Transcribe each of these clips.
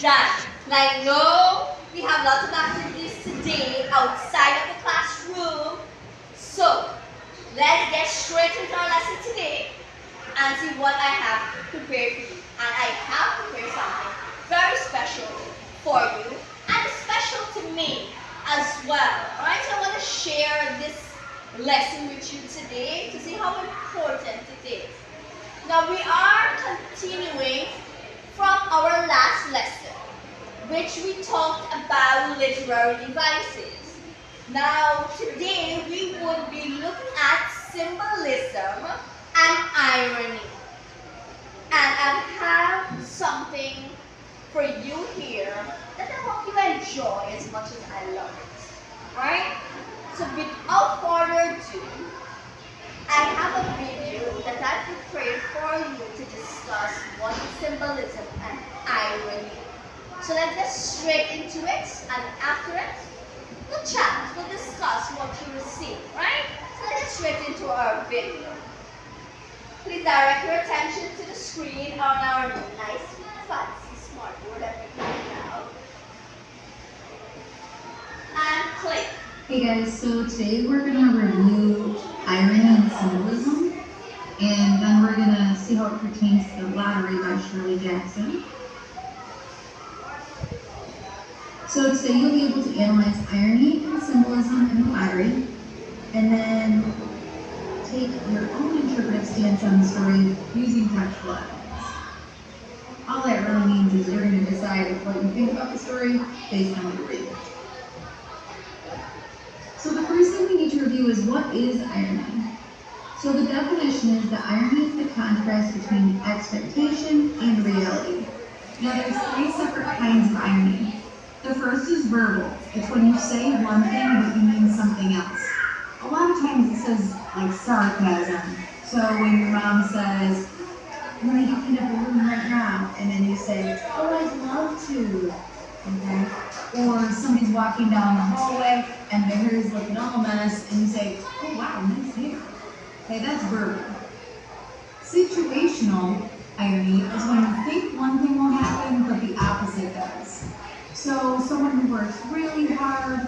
done. And I know we have lots of activities today outside of the classroom. So, let's get straight into our lesson today and see what I have prepared for you. And I have prepared something very special for you and special to me as well. Alright, so I want to share this lesson with you today to see how important it is. Now we are continuing from our last lesson, which we talked about literary devices. Now today we would be looking at symbolism and irony. And I have something for you here that I hope you enjoy as much as I love it. Alright? So without further ado, I have a video that I prepared for you to discuss what is symbolism and irony. So let's get straight into it, and after it, we'll chat, we'll discuss what you receive, right? So let's get straight into our video. Please direct your attention to the screen on our nice, fancy smart board that we have now. And click. Hey guys, so today we're going to review irony and symbolism, and then we're going to see how it pertains to The Lottery by Shirley Jackson. So today you'll be able to analyze irony and symbolism in The Lottery, and then take your own interpretive stance on the story using textual evidence. All that really means is you're going to decide what you think about the story based on what you read. So the first thing we need to review is, what is irony? So the definition is that irony is the contrast between expectation and reality. Now there's three separate kinds of irony. The first is verbal. It's when you say one thing but you mean something else. A lot of times it says like sarcasm. So when your mom says, "I'm going to get you in a balloon right now," and then you say, "Oh, I'd love to." Okay? Or somebody's walking down the hallway and their hair is looking all a mess, and you say, "Oh wow, nice hair." Okay, that's verbal. Situational irony is when you think one thing will happen, but the opposite does. So someone who works really hard,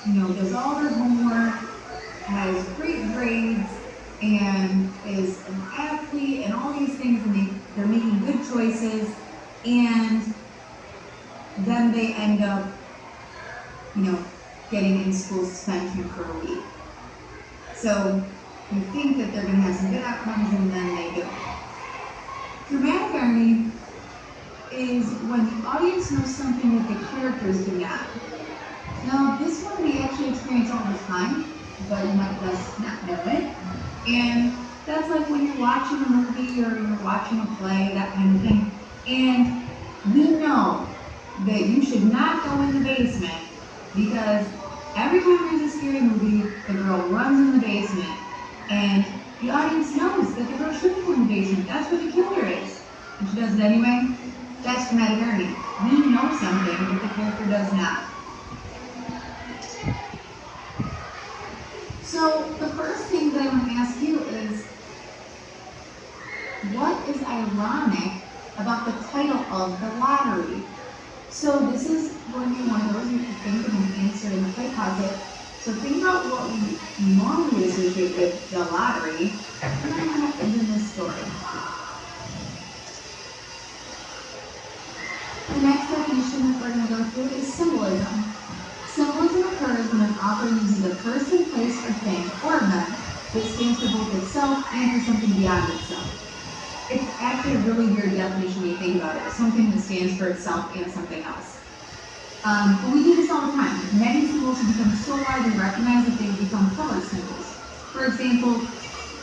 does all their homework, has great grades, and is an athlete, and all these things, and they're making good choices, and then they end up, getting in school suspension for a week. So you think that they're going to have some good outcomes, and then they don't. Dramatic irony is when the audience knows something that the characters do not. Now, this one we actually experience all the time, but you might just not know it. And that's like when you're watching a movie or you're watching a play, that kind of thing. And we know that you should not go in the basement, because every time there's a scary movie, the girl runs in the basement, and the audience knows that the girl shouldn't go in the basement. That's where the killer is, and she does it anyway. That's dramatic irony. We know something that the character does not. So the first thing that I want to ask you is, what is ironic about the title of The Lottery? So this is going to be one of those you can think of an answer in the play pocket. So think about what we normally associate with the lottery, and then what happens in this story. The next definition that we're going to go through is symbolism. Symbolism occurs when an author uses a person, place, or thing, or event that stands for both itself and for something beyond itself. It's actually a really weird definition when you think about it. Something that stands for itself and something else. But we do this all the time. Many symbols have become so widely recognized that they've become color symbols. For example,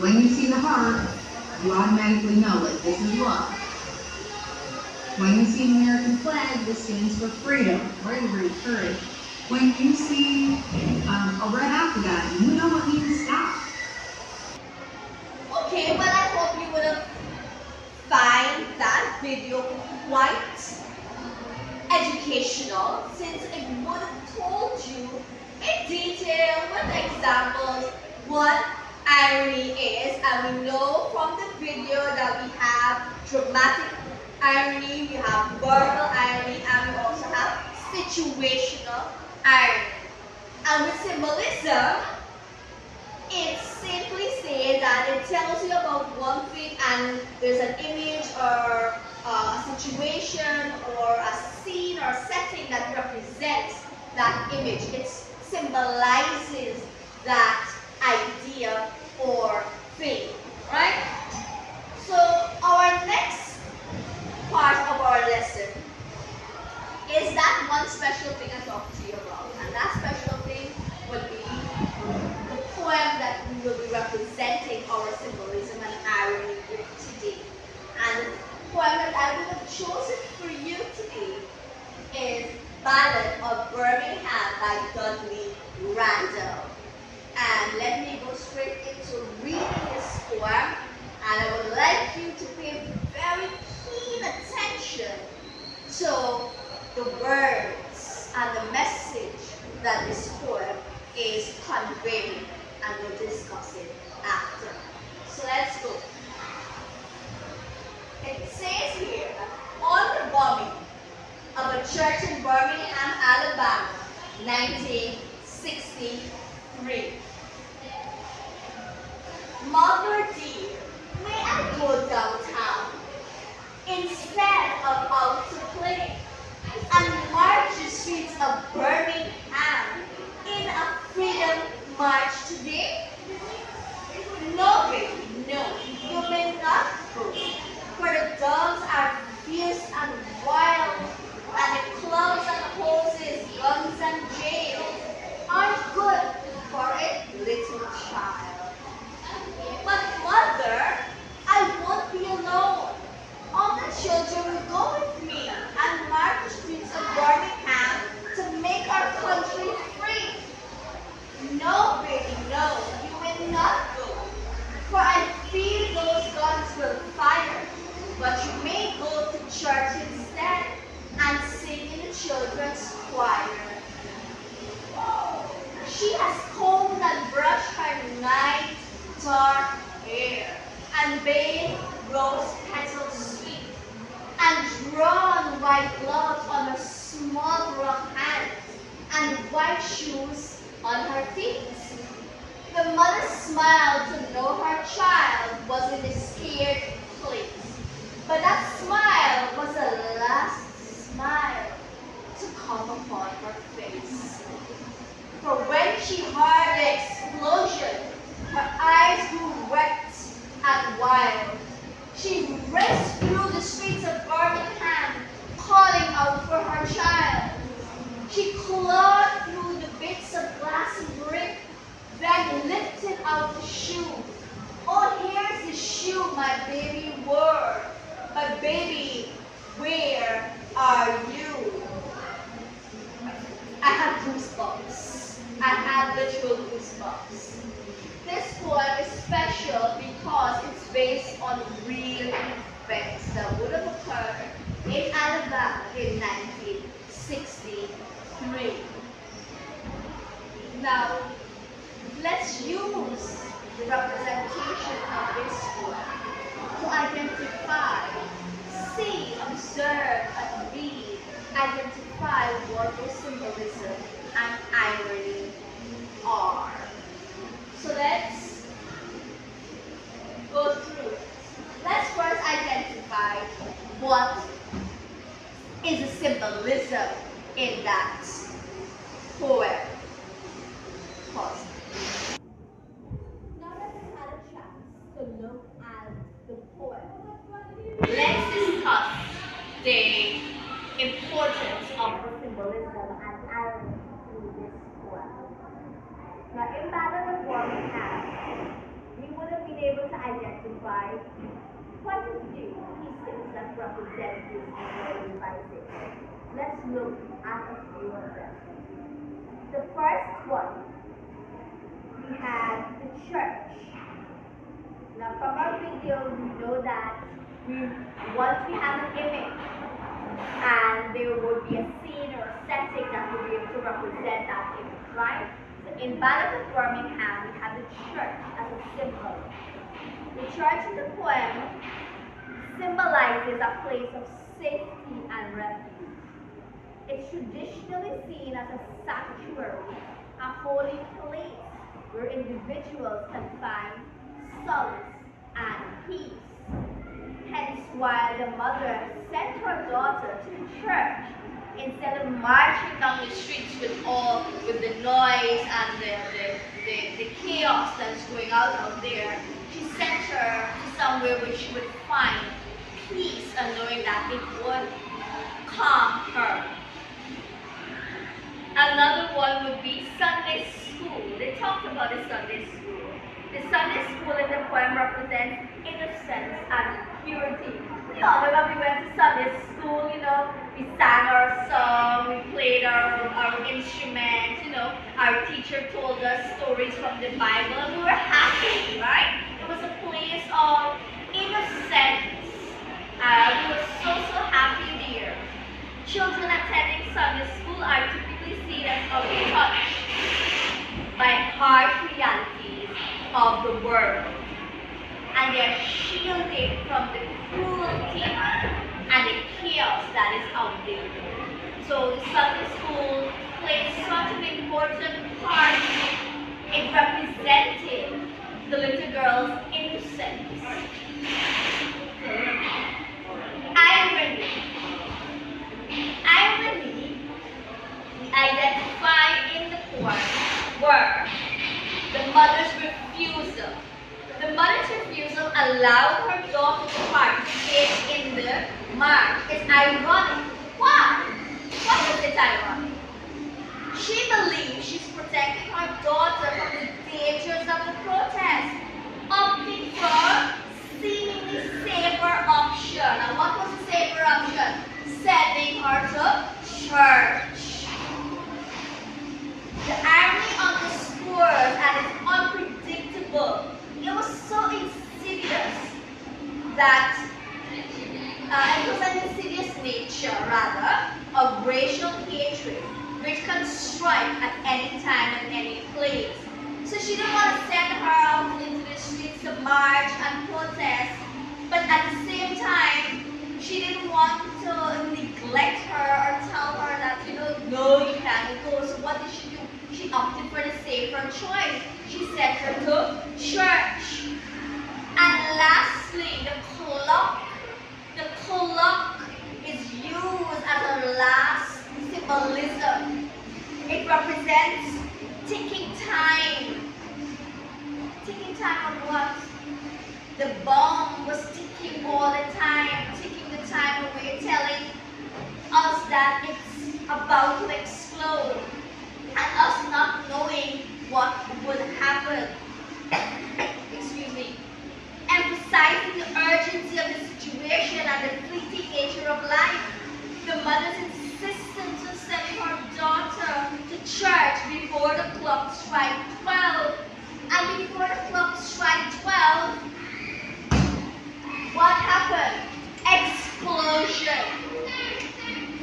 when you see the heart, you automatically know that this is love. When you see an American flag, this stands for freedom, bravery, courage. When you see a red octagon, you know what means stop. Okay, well I hope you would have find that video quite educational, since it would have told you in detail with examples what irony is, and we know from the video that we have dramatic irony, we have verbal irony, and we also have situational irony. And with symbolism, it simply says that it tells you about one thing and there's an image or a situation or a scene or setting that represents that image. It symbolizes that idea or thing, right? So our next part of our lesson is that one special thing I talked to you about. And that special thing would be the poem that we will be representing our symbolism and irony with today. And the poem that I would have chosen for you today is Ballad of Birmingham by Dudley Randall. And let me go straight into reading this poem. And I would like you to pay very keen attention to the words and the message that this poem is conveying, and we'll discuss it after. So let's go. It says here, on the bombing of a church in Birmingham, Alabama, 1963. Mother dear, may I go downtown instead of out to play and march the streets of Birmingham in a freedom march today? No, baby, no, you may not go, for the dogs are fierce and wild, and the clubs and hoses, guns and jails aren't good for a little child. But mother, I won't be alone. All the children will go with me and march the streets of Birmingham to make our country free. No, baby, no, you will not go, for I fear those guns will fire. But you may go to church instead and sing in the children's choir. She has combed and brushed her nice dark hair and bathed rose petals sweet and drawn white gloves on her small brown hands and white shoes on her feet. The mother smiled to know her child was in a scared place. But that smile was the last smile to come upon her face. For when she heard the explosion, her eyes grew wet and wild. She raced through the streets of Birmingham, calling out for her child. She clawed through the bits of glass and brick, then lifted out the shoe. Oh, here's the shoe my baby wore. But baby, where are you? I have goosebumps. I have literal goosebumps. This poem is special because it's based on real events that would have occurred in Alabama in 1963. Now, let's use the representation of this poem to identify, see, observe, and read, identify what those symbolism and irony are. So let's go through it. Let's first identify what is the symbolism in that poem. Pause. Now that we've had a chance to look at the poem, let's discuss the importance of the symbolism and irony in this poem. Now, in Ballad of Birmingham, we would have been able to identify quite a few key things that represent this devices. Let's look at a few of them. The first one, we have the church. Now, from our video, we know that once we have an image, and there would be a scene or a setting that would be able to represent that image, right? So in Ballad of Birmingham, we have the church as a symbol. The church in the poem symbolizes a place of safety and refuge. It's traditionally seen as a sanctuary, a holy place where individuals can find solace and peace. Hence why the mother sent her daughter to the church instead of marching down the streets with the noise and the chaos that's going out there. She sent her to somewhere where she would find peace and knowing that it would calm her. Another one would be Sunday school. They talked about the Sunday school. The Sunday school in the poem represents innocence and purity. We all know that we went to Sunday school, we sang our song, we played our instruments, our teacher told us stories from the Bible, and we were happy, right? It was a place of innocence. We were so happy there. Children attending Sunday school are typically seen as untouched by harsh realities of the world, and they are shielded from the cruelty and the chaos that is out there. So the Sunday school plays such an important part in representing the little girl's innocence. Irony we identify in the poem were the mother's refusal. The mother's refusal allowed her daughter to participate in the march. It's ironic. Why? Why is it ironic? She believes she's protecting her daughter from the dangers of the protest, opting for seemingly safer option. And what was the safer option? Sending her to church. The irony underscores and it's unpredictable. It was so insidious that it was an insidious nature, rather, of racial hatred, which can strike at any time and any place. So she didn't want to send her out into the streets to march and protest, but at the same time, she didn't want to neglect her or tell her that, no, you can't go. So what did she do? She opted for the safer choice. She sent her to church. And lastly, the clock. The clock is used as a last symbolism. It represents ticking time. Ticking time on what? The bomb was ticking all the time, ticking the time away, telling us that it's about to explode, and us not knowing what would happen. Excuse me. Emphasizing the urgency of the situation and the fleeting nature of life, the mother's insistence on sending her daughter to church before the clock strikes 12. And before the clock strikes 12, what happened? Explosion.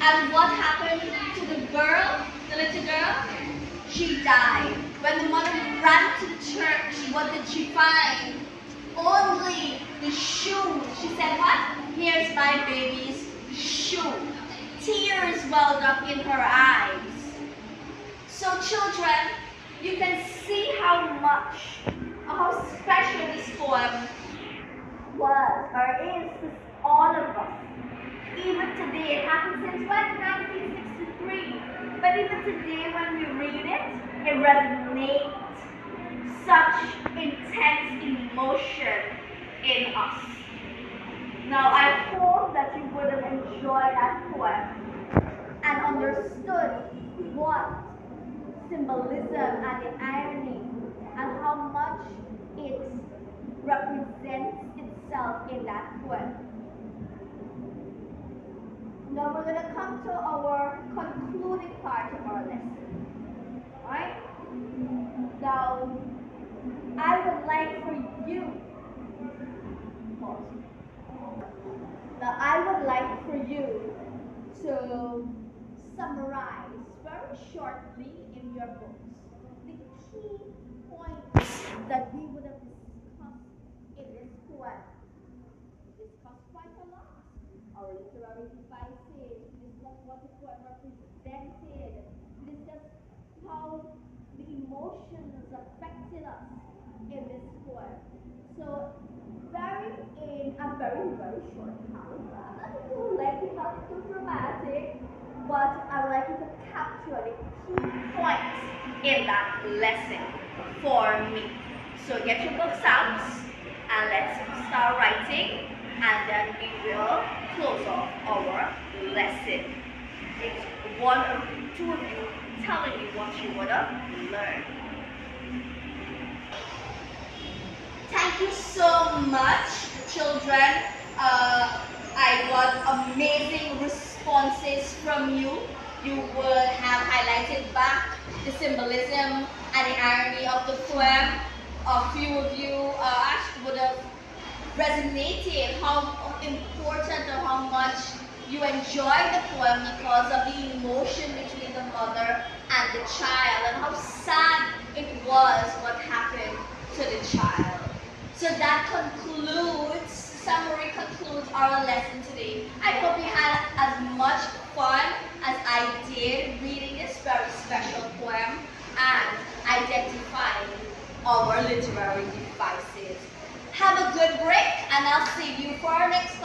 And what happened to the girl, the little girl? She died. When the mother ran to the church, what did she find? Only the shoe. She said, what? Here's my baby's shoe. Tears welled up in her eyes. So children, you can see how special this poem was or is to all of us. Even today, it happened since what? 1963. But even today when we read it, it resonates such intense emotion in us. Now I hope that you would have enjoyed that poem and understood what symbolism and the irony and how much it represents itself in that poem. Now we're going to come to our concluding part of our lesson. Alright? Now, I would like for you, now I would like for you to summarize very shortly in your books the key points that we would have discussed in this poem. We discussed quite a our literary devices. We discussed what the poem represented. We discussed how the emotions affected us in this poem. So, in a very, very short paragraph, not too lengthy, not too dramatic, but I would like you to capture the key points in that lesson for me. So get your books out and let's start writing, and then we will close off our lesson. It's one or two of you telling me what you want to learn. Thank you so much, children. I got amazing responses from you. You would have highlighted back the symbolism and the irony of the poem. A few of you actually would have resonated how important or how much you enjoyed the poem because of the emotion between the mother and the child and how sad it was what happened to the child. So that summary concludes our lesson today. I hope you had as much fun as I did reading this very special poem and identifying our literary devices. Have a good break, and I'll see you for our next